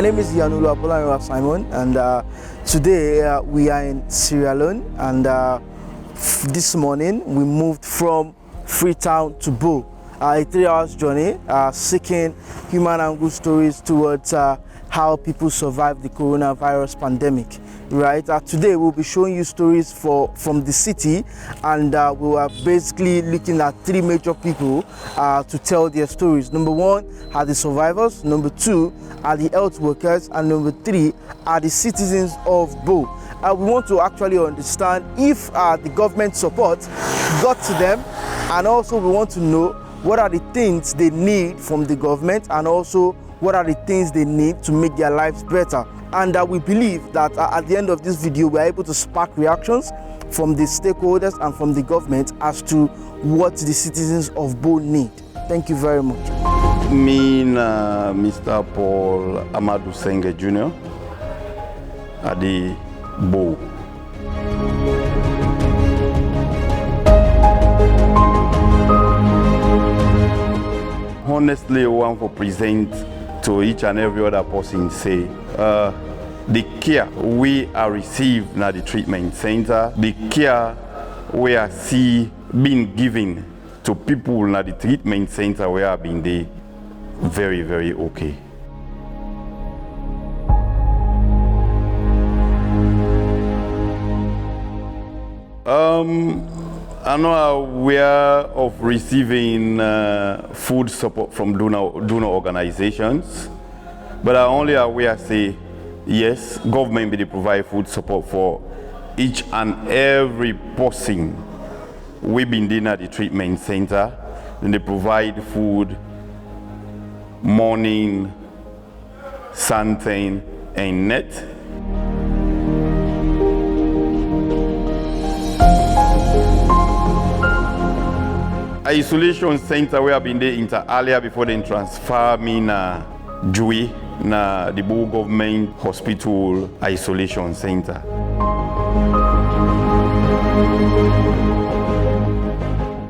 My name is Leone Simon, and today we are in Sierra Leone, and this morning we moved from Freetown to Bo, a 3-hour journey seeking human and good stories towards how people survive the coronavirus pandemic. Right, today we'll be showing you stories from the city, and we are basically looking at 3 major people to tell their stories. Number 1 are the survivors, number 2 are the health workers, and number 3 are the citizens of Bo. We want to actually understand if the government support got to them, and also we want to know what are the things they need from the government, and also what are the things they need to make their lives better. And we believe that at the end of this video, we are able to spark reactions from the stakeholders and from the government as to what the citizens of Bo need. Thank you very much. Me, Mr. Paul Amadou Senge Jr. at the Bo. Honestly, I want to present to each and every other person say the care we are received at the treatment center, the care we are being given to people at the treatment center we have been there very, very okay. I'm not aware of receiving food support from donor organizations, but I'm only aware say yes, government will provide food support for each and every person we've been in at the treatment center. Then they provide food morning, something, and net. Isolation center we have been there inter earlier before they transfer me na Jui na the Bo government hospital isolation center.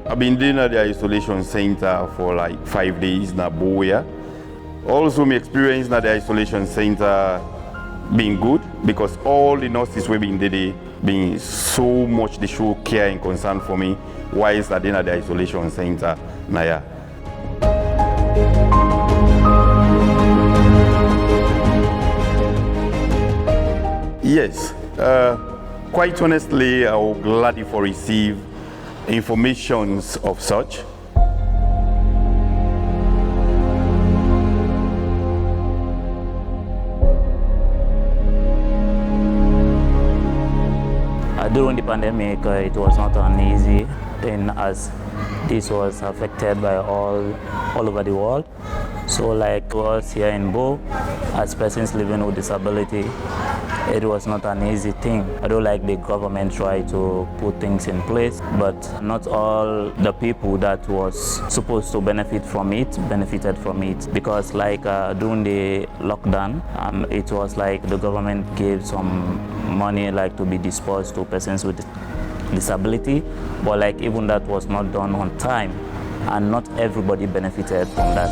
I've been there at the isolation center for like 5 days na Bo here. Also my experience at the isolation center being good because all the nurses we've been there being so much they show care and concern for me whilst at the isolation center Naya. Yes, quite honestly, I will gladly for receive informations of such. During the pandemic, it was not an easy thing as this was affected by all over the world. So like us here in Bo, as persons living with disability, it was not an easy thing. I don't like the government try to put things in place, but not all the people that was supposed to benefit from it benefited from it. Because like during the lockdown, it was like the government gave some money like to be dispersed to persons with disability, but like even that was not done on time, and not everybody benefited from that.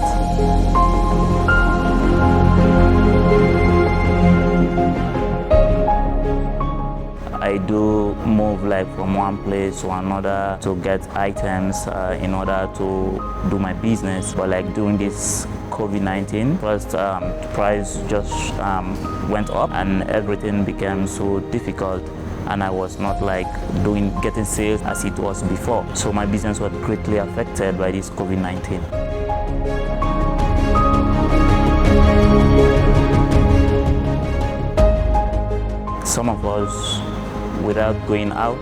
I do move like from one place to another to get items in order to do my business. But like during this COVID-19, first price just went up and everything became so difficult, and I was not like getting sales as it was before. So my business was greatly affected by this COVID-19. Some of us, without going out,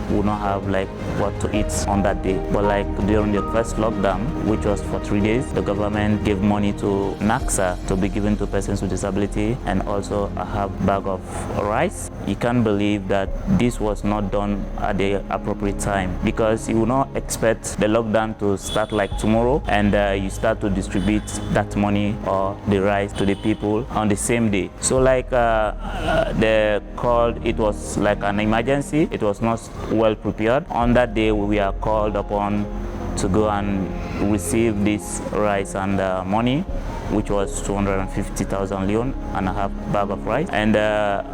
would not have like what to eat on that day. But like during the first lockdown, which was for 3 days, the government gave money to NACSA to be given to persons with disability, and also a half bag of rice. You can't believe that this was not done at the appropriate time, because you will not expect the lockdown to start like tomorrow and you start to distribute that money or the rice to the people on the same day. So like they called, it was like an emergency. It was not well prepared. On that day we are called upon to go and receive this rice and money which was 250,000 Leone and a half bag of rice. And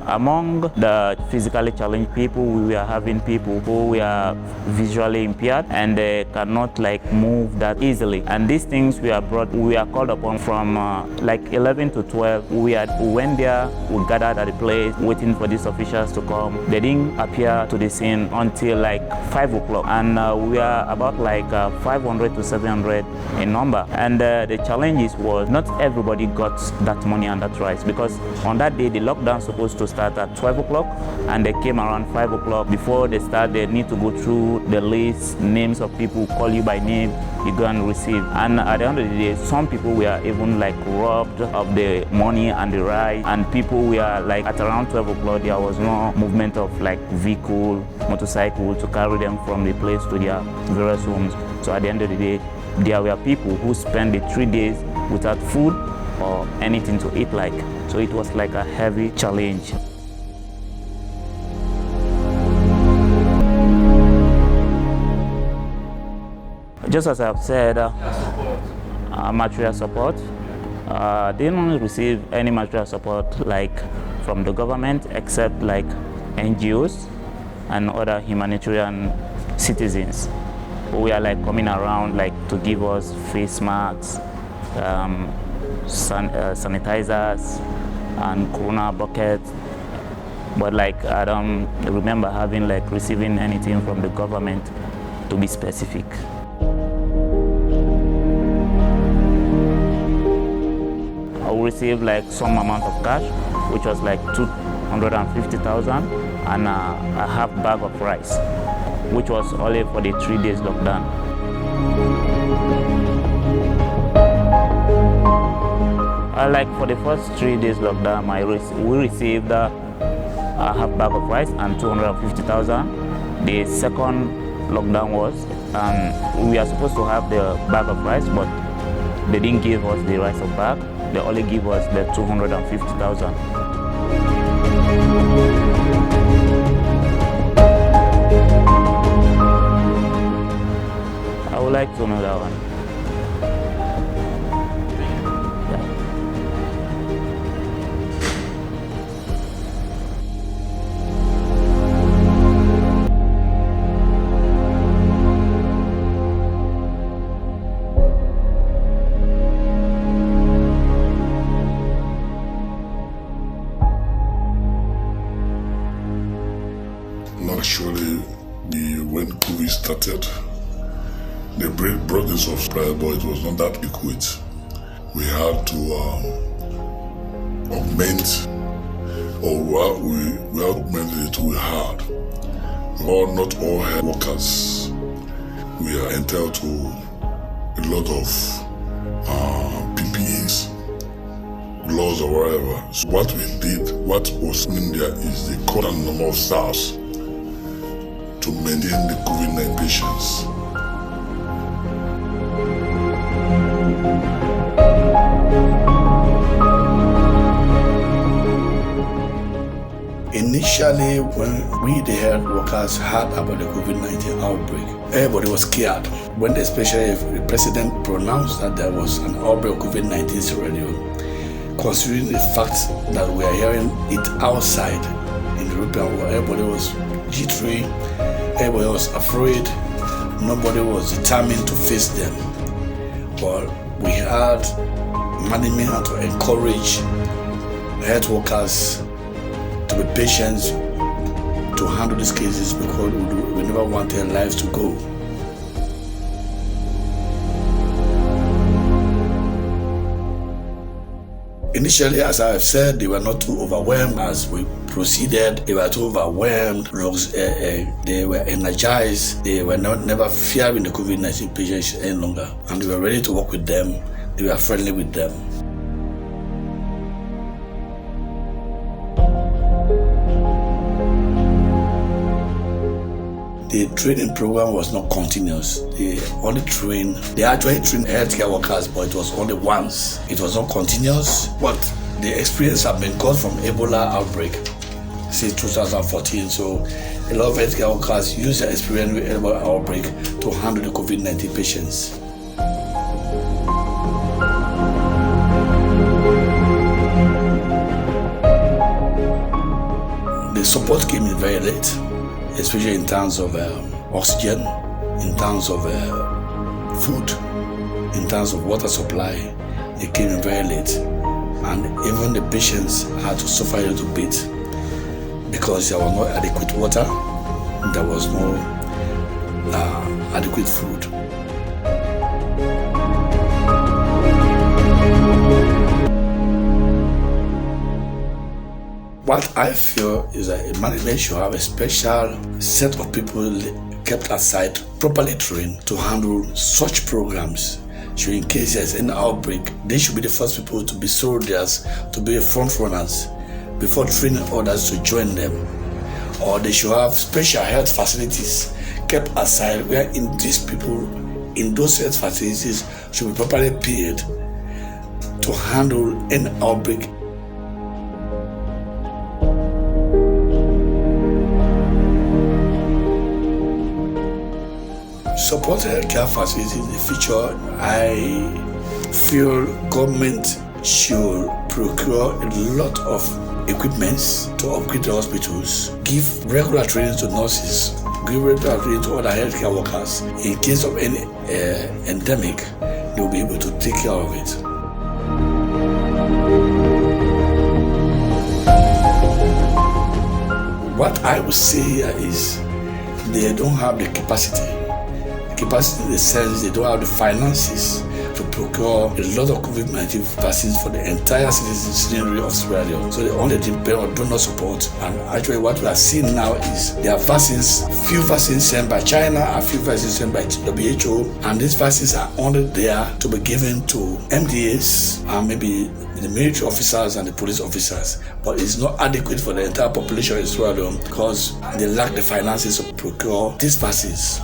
among the physically challenged people, we were having people who were visually impaired and they cannot move that easily. And these things we are called upon from 11 to 12. We went there, we gathered at the place, waiting for these officials to come. They didn't appear to the scene until 5 o'clock. And we are about 500 to 700 in number. And the challenges was not everybody got that money and that rice, because on that day the lockdown was supposed to start at 12 o'clock and they came around 5 o'clock. Before they start, they need to go through the list, names of people, call you by name, you go and receive. And at the end of the day, some people were even robbed of the money and the rice, and people were at around 12 o'clock there was no movement of vehicle, motorcycle to carry them from the place to their various homes. So at the end of the day, there were people who spent the 3 days without food or anything to eat so it was a heavy challenge. Just as I've said, material support. They didn't receive any material support from the government except NGOs and other humanitarian citizens who are coming around to give us face masks, sanitizers and corona buckets. But I don't remember having receiving anything from the government to be specific. I received some amount of cash, which was 250,000 and a half bag of rice, which was only for the 3 days lockdown. For the first 3 days lockdown, we received a half bag of rice and 250,000. The second lockdown was, we are supposed to have the bag of rice, but they didn't give us the rice of bag. They only give us the 250,000. I would like to know that one. Actually, when COVID started, they brought this of supply, but it was not that liquid. We had to augment, or we augmented it. We had not all health workers. We are entitled to a lot of PPEs, gloves or whatever. So what we did, what was in there is the current number of staffs to maintain the COVID-19 patients. Initially, when the health workers heard about the COVID-19 outbreak, everybody was scared. When especially the president pronounced that there was an outbreak of COVID-19 in Sierra Leone, considering the fact that we are hearing it outside in the European world, everybody was jittery, everybody was afraid, nobody was determined to face them. But we had management to encourage health workers to be patient to handle these cases, because we never want their lives to go. Initially, as I have said, they were not too overwhelmed. As we proceeded, they were too overwhelmed. They were energized. They were never fearing the COVID-19 patients any longer. And they were ready to work with them. They were friendly with them. The training program was not continuous. They actually trained healthcare workers, but it was only once. It was not continuous, but the experience had been got from Ebola outbreak since 2014. So a lot of healthcare workers use their experience with Ebola outbreak to handle the COVID-19 patients. support came in very late, especially in terms of oxygen, in terms of food, in terms of water supply. It came in very late, and even the patients had to suffer a little bit because there was no adequate water, there was no adequate food. What I feel is that management should have a special set of people kept aside, properly trained to handle such programs. So in case there's an outbreak, they should be the first people to be soldiers, to be front runners, before training others to join them. Or they should have special health facilities kept aside where these people in those health facilities should be properly paid to handle an outbreak. Support healthcare facilities in the future. I feel government should procure a lot of equipments to upgrade the hospitals, give regular training to nurses, give regular training to other healthcare workers. In case of any endemic, they will be able to take care of it. What I would say here is they don't have the capacity in the sense they don't have the finances to procure a lot of COVID-19 vaccines for the entire citizenry of Sierra Leone. So they only depend on donor support. And actually what we are seeing now is there are vaccines, few vaccines sent by China, a few vaccines sent by WHO, and these vaccines are only there to be given to MDAs and maybe the military officers and the police officers. But it's not adequate for the entire population of Sierra Leone because they lack the finances to procure these vaccines.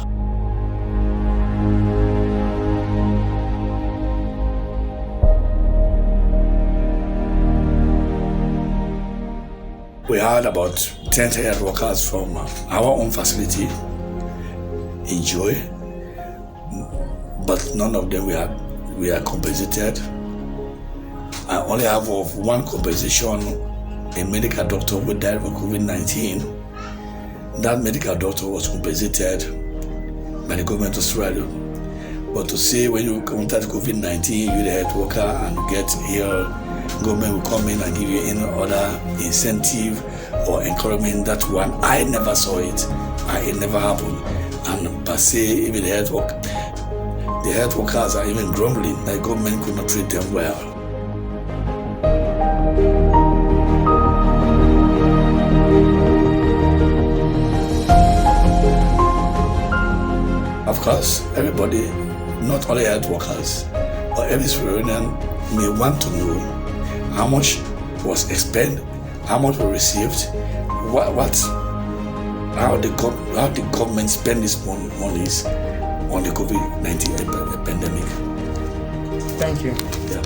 We had about 10 health workers from our own facility in Joy, but none of them we are compensated. I only have of one compensation, a medical doctor who died of COVID-19. That medical doctor was compensated by the government of Sierra Leone. But to say when you contact COVID-19, you're the health worker and you get ill, government will come in and give you any other incentive or encouragement. That one, I never saw it. It never happened. And per se, even the health workers are even grumbling that government could not treat them well. Of course, everybody, not only health workers, but every Sierra may want to know how much was expended, how much was received, how the government spend these monies on the COVID-19 pandemic. Thank you. Yeah.